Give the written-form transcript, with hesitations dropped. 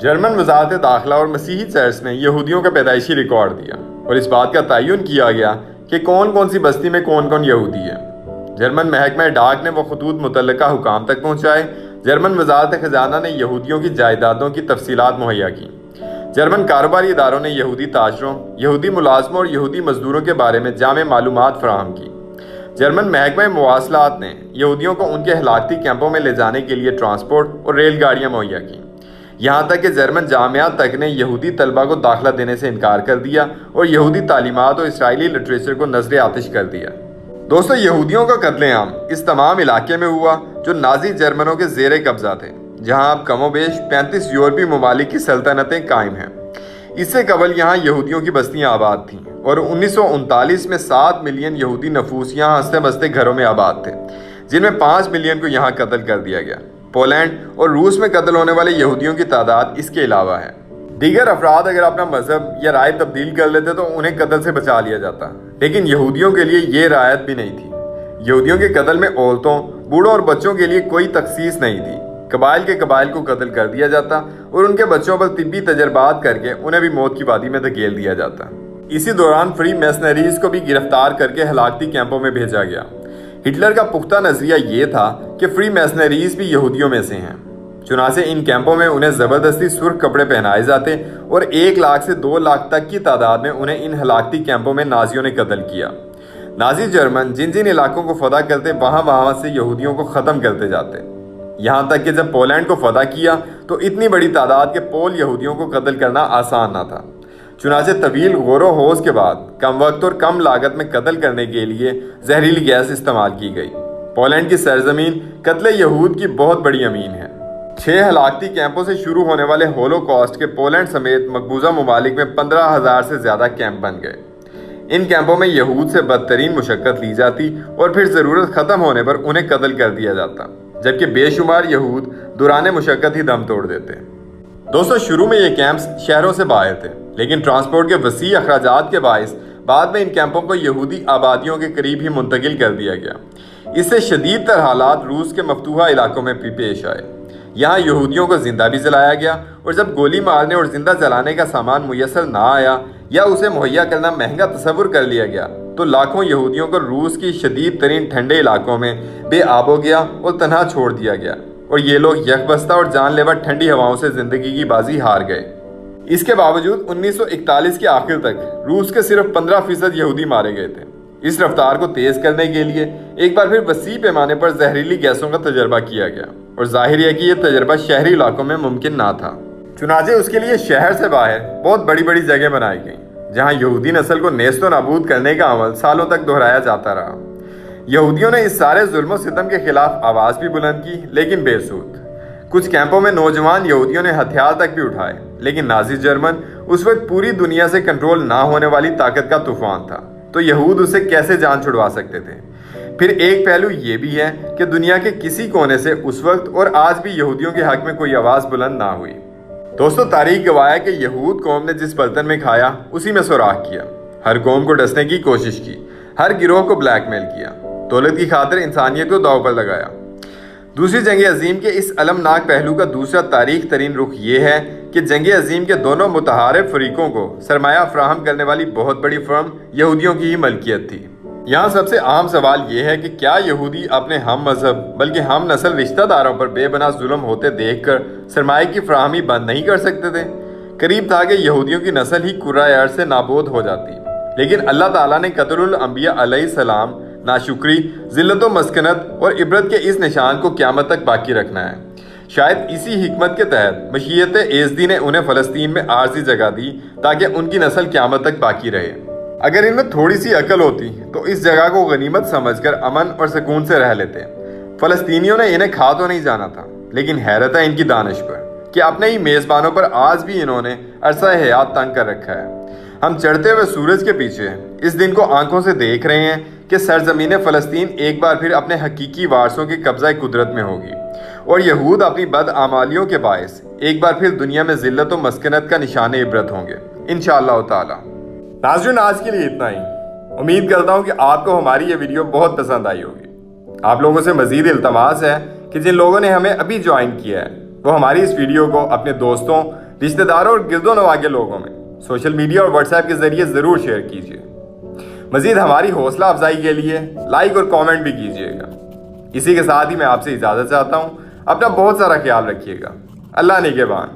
German وزارت داخلہ اور مسیحی چرچ نے یہودیوں کا پیدائشی ریکارڈ دیا اور اس بات کا تعین کیا گیا کہ کون کون سی بستی میں کون کون یہودی ہے۔ جرمن محکمہ ڈاک نے وہ خطوط متعلقہ حکام تک پہنچائے۔ جرمن وزارت خزانہ نے یہودیوں کی جائیدادوں کی تفصیلات مہیا کی۔ جرمن کاروباری اداروں نے یہودی تاجروں، یہودی ملازموں اور یہودی مزدوروں کے بارے میں جامع معلومات فراہم کی۔ جرمن محکمہ مواصلات نے یہودیوں کو ان کے ہلاکتی کیمپوں میں لے جانے کے لیے ٹرانسپورٹ اور ریل گاڑیاں مہیا کی۔ یہاں تک کہ جرمن جامعات تک نے یہودی طلبہ کو داخلہ دینے سے انکار کر دیا اور یہودی تعلیمات اور اسرائیلی لٹریچر کو نظر آتش کر دیا۔ دوستو، یہودیوں کا قتل عام اس تمام علاقے میں ہوا جو نازی جرمنوں کے زیر قبضہ تھے، جہاں اب کم و بیش 35 یورپی ممالک کی سلطنتیں قائم ہیں۔ اس سے قبل یہاں یہودیوں کی بستیاں آباد تھیں اور 1939 میں 7 ملین یہودی نفوس یہاں ہنستے بستے گھروں میں آباد تھے، جن میں 5 ملین کو یہاں قتل کر دیا گیا۔ پولینڈ اور روس میں قتل ہونے والے یہودیوں کی تعداد اس کے علاوہ ہے۔ دیگر افراد اگر اپنا مذہب یا رائے تبدیل کر لیتے تو انہیں قتل سے بچا لیا جاتا، لیکن یہودیوں کے لیے یہ رعایت بھی نہیں تھی۔ یہودیوں کے قتل میں عورتوں، بوڑھوں اور بچوں کے لیے کوئی تخصیص نہیں تھی۔ قبائل کے قبائل کو قتل کر دیا جاتا اور ان کے بچوں پر طبی تجربات کر کے انہیں بھی موت کی وادی میں دھکیل دیا جاتا۔ اسی دوران فری میسنریز کو بھی گرفتار کر کے ہلاکتی کیمپوں میں بھیجا گیا۔ ہٹلر کا پختہ نظریہ یہ تھا کہ فری میسنریز بھی یہودیوں میں سے ہیں، چنانچہ ان کیمپوں میں انہیں زبردستی سرخ کپڑے پہنائے جاتے اور 1 لاکھ سے 2 لاکھ تک کی تعداد میں انہیں ان ہلاکتی کیمپوں میں نازیوں نے قتل کیا۔ نازی جرمن جن جن علاقوں کو فتح کرتے وہاں سے یہودیوں کو ختم کرتے جاتے، یہاں تک کہ جب پولینڈ کو فتح کیا تو اتنی بڑی تعداد کے پول یہودیوں کو قتل کرنا آسان نہ تھا۔ چنانچہ طویل غور و خوض کے بعد کم وقت اور کم لاگت میں قتل کرنے کے لیے زہریلی گیس استعمال کی گئی۔ پولینڈ کی سرزمین قتل یہود کی بہت بڑی امین ہے۔ 6 ہلاکتی کیمپوں سے شروع ہونے والے ہولو کاسٹ کے پولینڈ سمیت مقبوضہ ممالک میں 15,000 سے زیادہ کیمپ بن گئے۔ ان کیمپوں میں یہود سے بدترین مشقت لی جاتی اور پھر ضرورت ختم ہونے پر انہیں قتل کر دیا جاتا، جبکہ بے شمار یہود دوران مشقت ہی دم توڑ دیتے۔ دوستو، شروع میں یہ کیمپس شہروں سے باہر تھے، لیکن ٹرانسپورٹ کے وسیع اخراجات کے باعث بعد میں ان کیمپوں کو یہودی آبادیوں کے قریب ہی منتقل کر دیا گیا۔ اس سے شدید تر حالات روس کے مفتوحہ علاقوں میں بھی پیش آئے۔ یہاں یہودیوں کو زندہ بھی جلایا گیا اور جب گولی مارنے اور زندہ جلانے کا سامان میسر نہ آیا یا اسے مہیا کرنا مہنگا تصور کر لیا گیا تو لاکھوں یہودیوں کو روس کی شدید ترین ٹھنڈے علاقوں میں بے آب ہو گیا اور تنہا چھوڑ دیا گیا، اور یہ لوگ یکبستہ اور جان لیوا ٹھنڈی ہواؤں سے زندگی کی بازی ہار گئے۔ اس کے باوجود 1941 کے آخر تک روس کے صرف 15% یہودی مارے گئے تھے۔ اس رفتار کو تیز کرنے کے لیے ایک بار پھر وسیع پیمانے پر زہریلی گیسوں کا تجربہ کیا گیا، اور ظاہر ہے کہ یہ تجربہ شہری علاقوں میں ممکن نہ تھا۔ چنانچہ اس کے لیے شہر سے باہر بہت بڑی بڑی جگہ بنائی گئیں، جہاں یہودی نسل کو نیست و نابود کرنے کا عمل سالوں تک دہرایا جاتا رہا۔ یہودیوں نے اس سارے ظلم و ستم کے خلاف آواز بھی بلند کی، لیکن بے سود۔ کچھ کیمپوں میں نوجوان یہودیوں نے ہتھیار تک بھی اٹھائے، لیکن نازی جرمن اس وقت پوری دنیا سے کنٹرول نہ ہونے والی طاقت کا طوفان تھا، تو یہود اسے کیسے جان چھڑوا سکتے تھے؟ پھر ایک پہلو یہ بھی ہے کہ دنیا کے کسی کونے سے اس وقت اور آج بھی یہودیوں کے حق میں کوئی آواز بلند نہ ہوئی۔ دوستو، تاریخ گواہ ہے کہ یہود قوم نے جس برتن میں کھایا اسی میں سوراخ کیا، ہر قوم کو ڈسنے کی کوشش کی، ہر گروہ کو بلیک میل کیا، دولت کی خاطر انسانیت کو داؤ پر لگایا۔ دوسری جنگ عظیم کے اس المناک پہلو کا دوسرا تاریخ ترین رخ یہ ہے کہ جنگ عظیم کے دونوں متحارب فریقوں کو سرمایہ فراہم کرنے والی بہت بڑی فرم یہودیوں کی ہی ملکیت تھی۔ یہاں سب سے عام سوال یہ ہے کہ کیا یہودی اپنے ہم مذہب بلکہ ہم نسل رشتہ داروں پر بے بنا ظلم ہوتے دیکھ کر سرمایہ کی فراہمی بند نہیں کر سکتے تھے؟ قریب تھا کہ یہودیوں کی نسل ہی کرۂ ارض سے نابود ہو جاتی، لیکن اللہ تعالیٰ نے قتل الانبیاء علیہ السلام، ناشکری، ذلت و مسکنت اور عبرت کے اس نشان کو قیامت تک باقی رکھنا ہے۔ شاید اسی حکمت کے تحت مشیت ایزدی نے انہیں فلسطین میں عارضی جگہ دی تاکہ ان کی نسل قیامت تک باقی رہے۔ اگر ان میں تھوڑی سی عقل ہوتی تو اس جگہ کو غنیمت سمجھ کر امن اور سکون سے رہ لیتے۔ فلسطینیوں نے انہیں کھا تو نہیں جانا تھا، لیکن حیرت ہے ان کی دانش پر کہ اپنے ہی میزبانوں پر آج بھی انہوں نے عرصہ حیات تنگ کر رکھا ہے۔ ہم چڑھتے ہوئے سورج کے پیچھے اس دن کو آنکھوں سے دیکھ رہے ہیں کہ سرزمین فلسطین ایک بار پھر اپنے حقیقی وارثوں کے قبضہ قدرت میں ہوگی، اور یہود اپنی بدعمالیوں کے باعث ایک بار پھر دنیا میں ذلت و مسکنت کا نشان عبرت ہوں گے انشاءاللہ تعالی۔ ناظرین، آج کے لیے اتنا ہی۔ امید کرتا ہوں کہ آپ کو ہماری یہ ویڈیو بہت پسند آئی ہوگی۔ آپ لوگوں سے مزید التماس ہے کہ جن لوگوں نے ہمیں ابھی جوائن کیا ہے وہ ہماری اس ویڈیو کو اپنے دوستوں رشتہ داروں اور گرد و نواح کے لوگوں میں سوشل میڈیا اور واٹس ایپ کے ذریعے ضرور شیئر کیجیے۔ مزید ہماری حوصلہ افزائی کے لیے لائک اور کامنٹ بھی کیجیے گا۔ اسی کے ساتھ ہی میں آپ سے اجازت چاہتا ہوں۔ اپنا بہت سارا خیال رکھیے گا۔ اللہ نگہبان۔